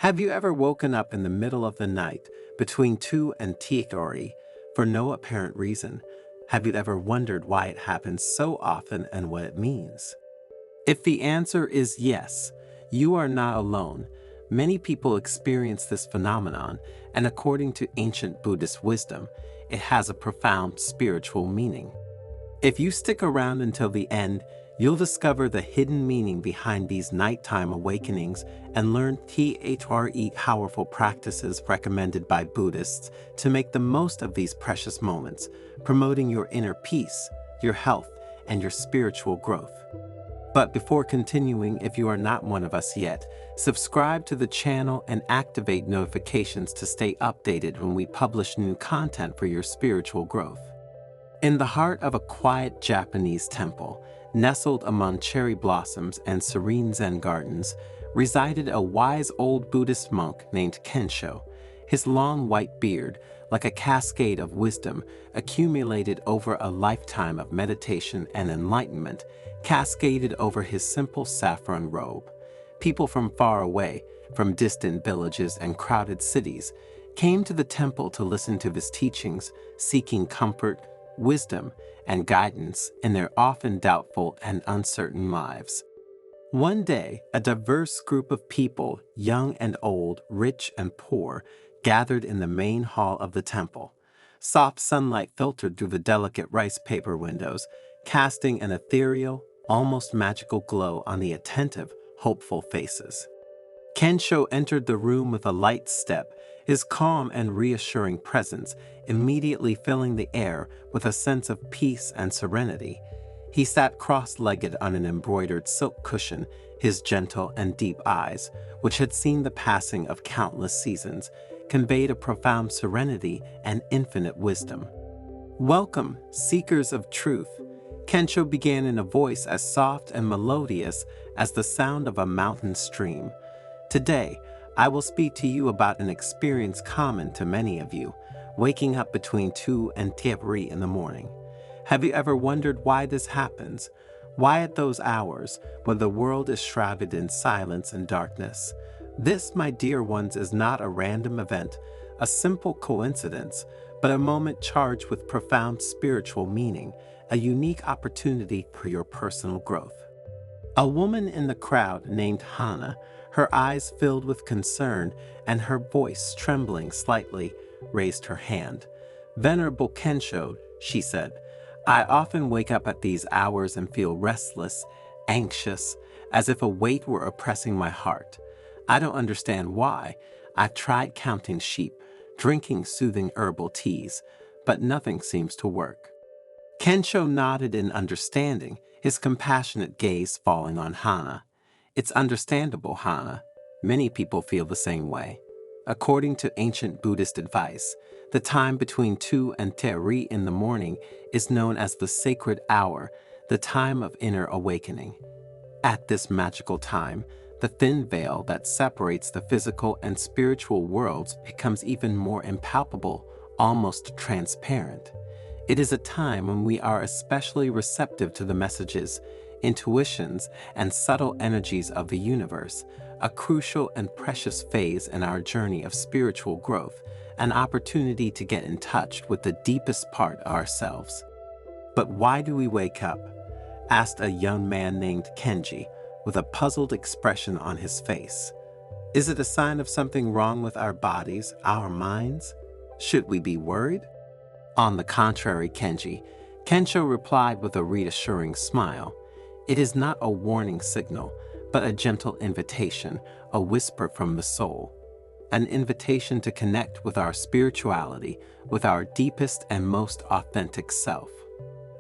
Have you ever woken up in the middle of the night between 2 and 3 for no apparent reason? Have you ever wondered why it happens so often and what it means? If the answer is yes, you are not alone. Many people experience this phenomenon, and according to ancient Buddhist wisdom, it has a profound spiritual meaning. If you stick around until the end, you'll discover the hidden meaning behind these nighttime awakenings and learn three powerful practices recommended by Buddhists to make the most of these precious moments, promoting your inner peace, your health, and your spiritual growth. But before continuing, if you are not one of us yet, subscribe to the channel and activate notifications to stay updated when we publish new content for your spiritual growth. In the heart of a quiet Japanese temple, nestled among cherry blossoms and serene Zen gardens, resided a wise old Buddhist monk named Kensho. His long white beard, like a cascade of wisdom, accumulated over a lifetime of meditation and enlightenment, cascaded over his simple saffron robe. People from far away, from distant villages and crowded cities, came to the temple to listen to his teachings, seeking comfort, wisdom, and guidance in their often doubtful and uncertain lives. One day, a diverse group of people, young and old, rich and poor, gathered in the main hall of the temple. Soft sunlight filtered through the delicate rice paper windows, casting an ethereal, almost magical glow on the attentive, hopeful faces. Kensho entered the room with a light step, his calm and reassuring presence immediately filling the air with a sense of peace and serenity. He sat cross-legged on an embroidered silk cushion, his gentle and deep eyes, which had seen the passing of countless seasons, conveyed a profound serenity and infinite wisdom. "Welcome, seekers of truth," Kensho began in a voice as soft and melodious as the sound of a mountain stream. "Today, I will speak to you about an experience common to many of you, waking up between 2 and 3 in the morning. Have you ever wondered why this happens? Why at those hours, when the world is shrouded in silence and darkness? This, my dear ones, is not a random event, a simple coincidence, but a moment charged with profound spiritual meaning, a unique opportunity for your personal growth." A woman in the crowd named Hana, her eyes filled with concern and her voice trembling slightly, raised her hand. "Venerable Kensho," she said, "I often wake up at these hours and feel restless, anxious, as if a weight were oppressing my heart. I don't understand why. I've tried counting sheep, drinking soothing herbal teas, but nothing seems to work." Kensho nodded in understanding, his compassionate gaze falling on Hana. "It's understandable, Hana. Many people feel the same way. According to ancient Buddhist advice, the time between 2 and 3 in the morning is known as the sacred hour, the time of inner awakening. At this magical time, the thin veil that separates the physical and spiritual worlds becomes even more impalpable, almost transparent. It is a time when we are especially receptive to the messages, intuitions, and subtle energies of the universe, a crucial and precious phase in our journey of spiritual growth, an opportunity to get in touch with the deepest part of ourselves." "But why do we wake up?" asked a young man named Kenji, with a puzzled expression on his face. "Is it a sign of something wrong with our bodies, our minds? Should we be worried?" "On the contrary, Kenji," Kensho replied with a reassuring smile. "It is not a warning signal, but a gentle invitation, a whisper from the soul. An invitation to connect with our spirituality, with our deepest and most authentic self.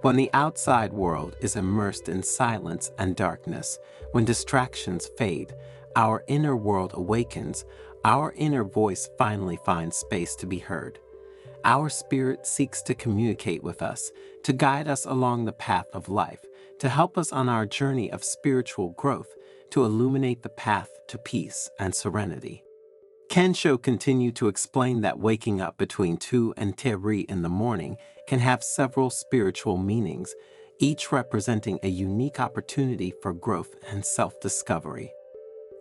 When the outside world is immersed in silence and darkness, when distractions fade, our inner world awakens, our inner voice finally finds space to be heard. Our spirit seeks to communicate with us, to guide us along the path of life, to help us on our journey of spiritual growth, to illuminate the path to peace and serenity." Kensho continued to explain that waking up between 2 and 3 in the morning can have several spiritual meanings, each representing a unique opportunity for growth and self-discovery.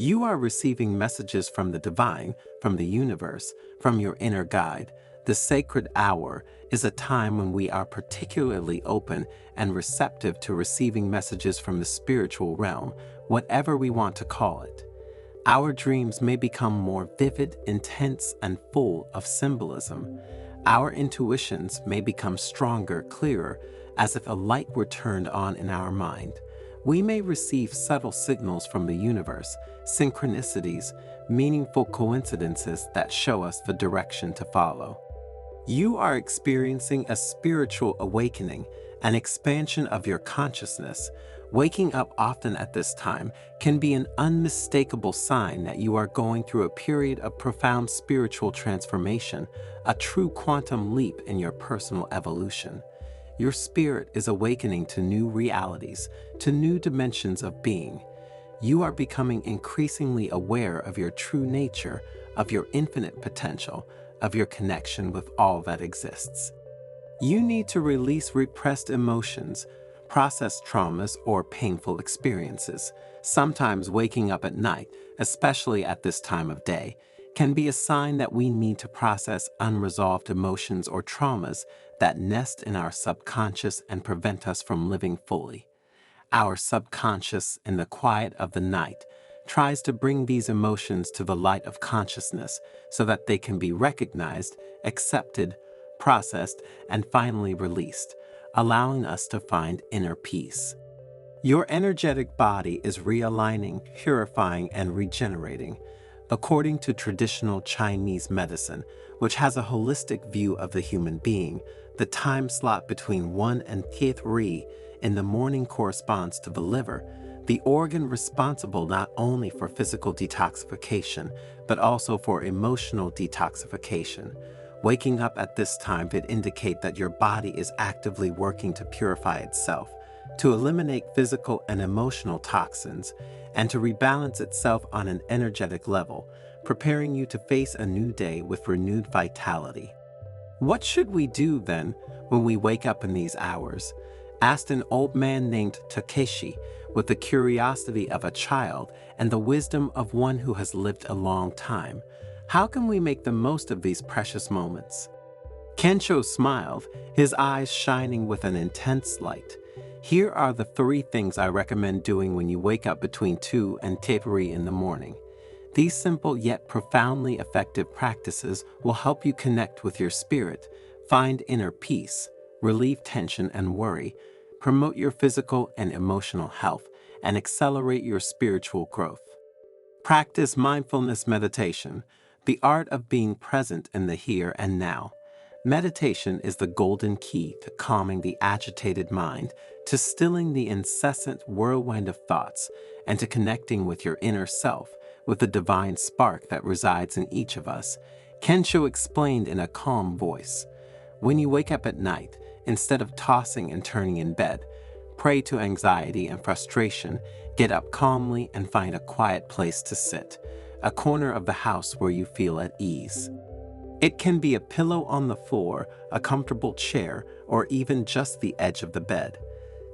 You are receiving messages from the divine, from the universe, from your inner guide. The sacred hour is a time when we are particularly open and receptive to receiving messages from the spiritual realm, whatever we want to call it. Our dreams may become more vivid, intense, and full of symbolism. Our intuitions may become stronger, clearer, as if a light were turned on in our mind. We may receive subtle signals from the universe, synchronicities, meaningful coincidences that show us the direction to follow. You are experiencing a spiritual awakening, an expansion of your consciousness. Waking up often at this time can be an unmistakable sign that you are going through a period of profound spiritual transformation, a true quantum leap in your personal evolution. Your spirit is awakening to new realities, to new dimensions of being. You are becoming increasingly aware of your true nature, of your infinite potential, of your connection with all that exists. You need to release repressed emotions, process traumas, or painful experiences. Sometimes waking up at night, especially at this time of day, can be a sign that we need to process unresolved emotions or traumas that nest in our subconscious and prevent us from living fully. Our subconscious, in the quiet of the night, tries to bring these emotions to the light of consciousness so that they can be recognized, accepted, processed, and finally released, allowing us to find inner peace. Your energetic body is realigning, purifying, and regenerating. According to traditional Chinese medicine, which has a holistic view of the human being, the time slot between 1 and 3 in the morning corresponds to the liver, the organ responsible not only for physical detoxification, but also for emotional detoxification. Waking up at this time could indicate that your body is actively working to purify itself, to eliminate physical and emotional toxins, and to rebalance itself on an energetic level, preparing you to face a new day with renewed vitality. What should we do then when we wake up in these hours? Asked an old man named Takeshi, with the curiosity of a child and the wisdom of one who has lived a long time. How can we make the most of these precious moments? Kensho smiled, his eyes shining with an intense light. Here are the 3 things I recommend doing when you wake up between 2 and 3 in the morning. These simple yet profoundly effective practices will help you connect with your spirit, find inner peace, relieve tension and worry, promote your physical and emotional health, and accelerate your spiritual growth. Practice mindfulness meditation, the art of being present in the here and now. Meditation is the golden key to calming the agitated mind, to stilling the incessant whirlwind of thoughts, and to connecting with your inner self, with the divine spark that resides in each of us. Kensho explained in a calm voice, when you wake up at night, instead of tossing and turning in bed, prey to anxiety and frustration, get up calmly and find a quiet place to sit, a corner of the house where you feel at ease. It can be a pillow on the floor, a comfortable chair, or even just the edge of the bed.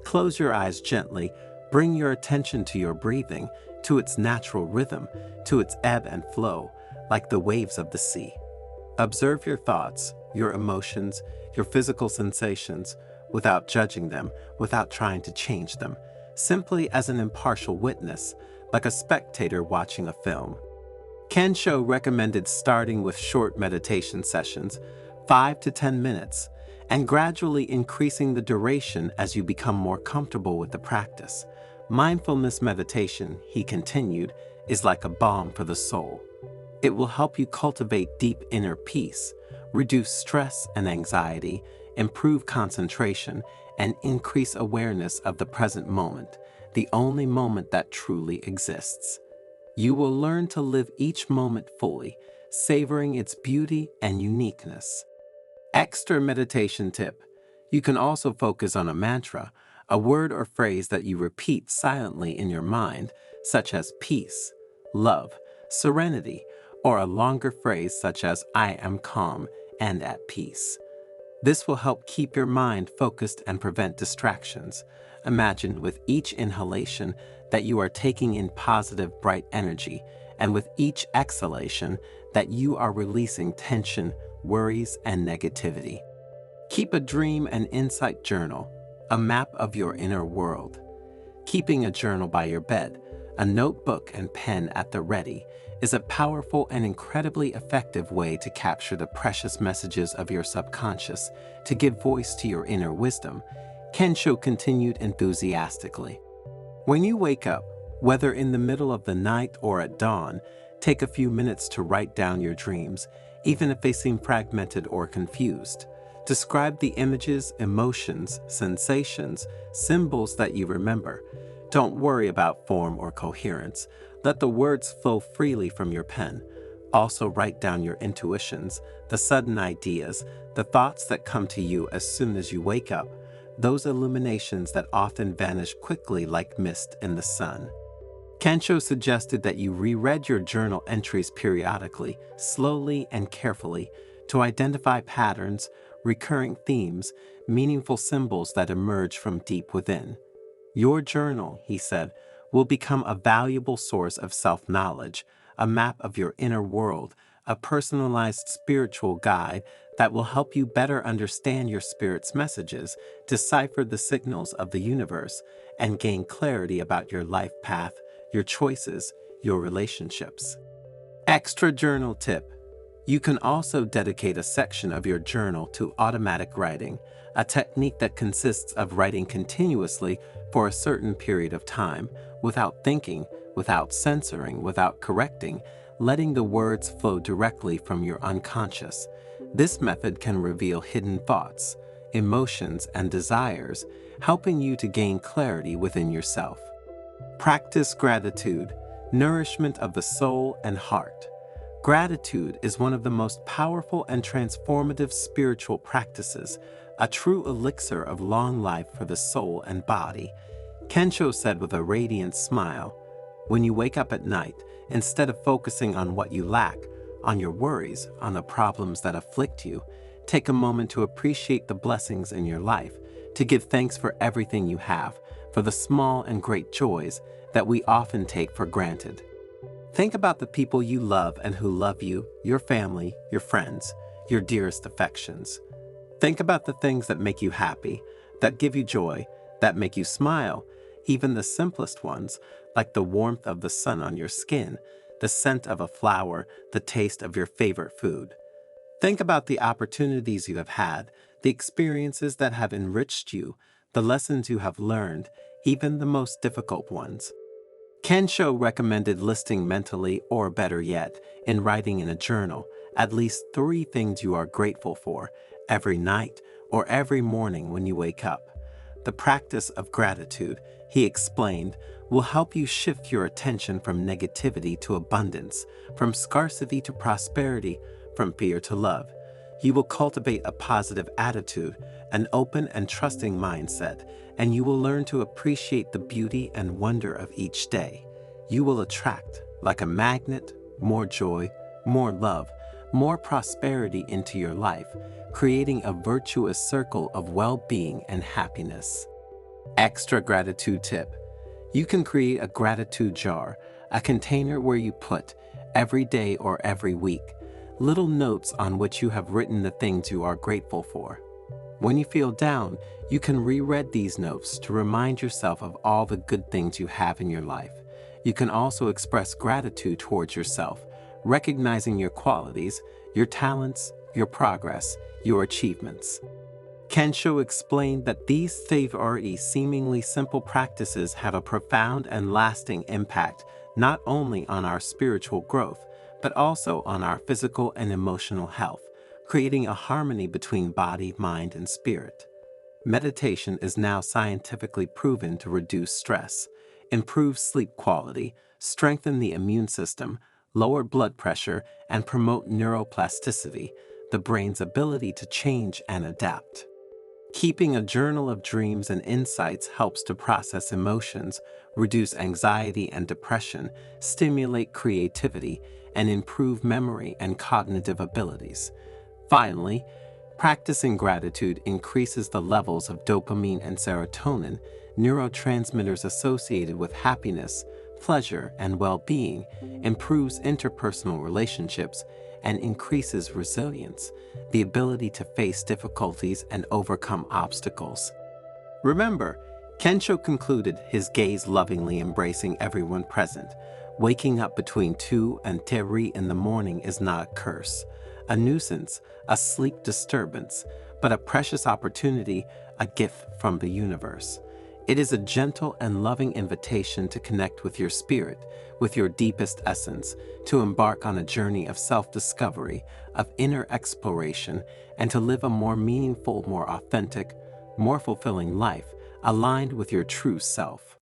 Close your eyes gently, bring your attention to your breathing, to its natural rhythm, to its ebb and flow, like the waves of the sea. Observe your thoughts, your emotions, your physical sensations, without judging them, without trying to change them, simply as an impartial witness, like a spectator watching a film. Kensho recommended starting with short meditation sessions, 5 to 10 minutes, and gradually increasing the duration as you become more comfortable with the practice. Mindfulness meditation, he continued, is like a balm for the soul. It will help you cultivate deep inner peace, reduce stress and anxiety, improve concentration, and increase awareness of the present moment, the only moment that truly exists. You will learn to live each moment fully, savoring its beauty and uniqueness. Extra meditation tip. You can also focus on a mantra, a word or phrase that you repeat silently in your mind, such as peace, love, serenity, or a longer phrase such as I am calm and at peace. This will help keep your mind focused and prevent distractions. Imagine with each inhalation that you are taking in positive, bright energy, and with each exhalation, that you are releasing tension, worries, and negativity. Keep a dream and insight journal, a map of your inner world. Keeping a journal by your bed, a notebook and pen at the ready, is a powerful and incredibly effective way to capture the precious messages of your subconscious, to give voice to your inner wisdom, Kensho continued enthusiastically. When you wake up, whether in the middle of the night or at dawn, take a few minutes to write down your dreams, even if they seem fragmented or confused. Describe the images, emotions, sensations, symbols that you remember. Don't worry about form or coherence. Let the words flow freely from your pen. Also write down your intuitions, the sudden ideas, the thoughts that come to you as soon as you wake up, those illuminations that often vanish quickly like mist in the sun. Kensho suggested that you reread your journal entries periodically, slowly and carefully, to identify patterns, recurring themes, meaningful symbols that emerge from deep within. Your journal, he said, will become a valuable source of self-knowledge, a map of your inner world, a personalized spiritual guide that will help you better understand your spirit's messages, decipher the signals of the universe, and gain clarity about your life path, your choices, your relationships. Extra journal tip. You can also dedicate a section of your journal to automatic writing, a technique that consists of writing continuously for a certain period of time, without thinking, without censoring, without correcting, letting the words flow directly from your unconscious. This method can reveal hidden thoughts, emotions, and desires, helping you to gain clarity within yourself. Practice gratitude, nourishment of the soul and heart. Gratitude is one of the most powerful and transformative spiritual practices, a true elixir of long life for the soul and body. Kensho said with a radiant smile, when you wake up at night, instead of focusing on what you lack, on your worries, on the problems that afflict you, take a moment to appreciate the blessings in your life, to give thanks for everything you have, for the small and great joys that we often take for granted. Think about the people you love and who love you, your family, your friends, your dearest affections. Think about the things that make you happy, that give you joy, that make you smile, even the simplest ones, like the warmth of the sun on your skin, the scent of a flower, the taste of your favorite food. Think about the opportunities you have had, the experiences that have enriched you, the lessons you have learned, even the most difficult ones. Kensho recommended listing mentally, or better yet, in writing in a journal, at least 3 things you are grateful for every night or every morning when you wake up. The practice of gratitude, he explained, will help you shift your attention from negativity to abundance, from scarcity to prosperity, from fear to love. You will cultivate a positive attitude, an open and trusting mindset, and you will learn to appreciate the beauty and wonder of each day. You will attract, like a magnet, more joy, more love, more prosperity into your life, creating a virtuous circle of well-being and happiness. Extra gratitude tip. You can create a gratitude jar, a container where you put, every day or every week, little notes on which you have written the things you are grateful for. When you feel down, you can reread these notes to remind yourself of all the good things you have in your life. You can also express gratitude towards yourself, recognizing your qualities, your talents, your progress, your achievements. Kensho explained that these 3 seemingly simple practices have a profound and lasting impact not only on our spiritual growth, but also on our physical and emotional health, creating a harmony between body, mind, and spirit. Meditation is now scientifically proven to reduce stress, improve sleep quality, strengthen the immune system, lower blood pressure, and promote neuroplasticity, the brain's ability to change and adapt. Keeping a journal of dreams and insights helps to process emotions, reduce anxiety and depression, stimulate creativity, and improve memory and cognitive abilities. Finally, practicing gratitude increases the levels of dopamine and serotonin, neurotransmitters associated with happiness, pleasure, and well-being, improves interpersonal relationships, and increases resilience, the ability to face difficulties and overcome obstacles. Remember, Kensho concluded his gaze lovingly embracing everyone present. Waking up between 2 and 3 in the morning is not a curse, a nuisance, a sleep disturbance, but a precious opportunity, a gift from the universe. It is a gentle and loving invitation to connect with your spirit, with your deepest essence, to embark on a journey of self-discovery, of inner exploration, and to live a more meaningful, more authentic, more fulfilling life, aligned with your true self.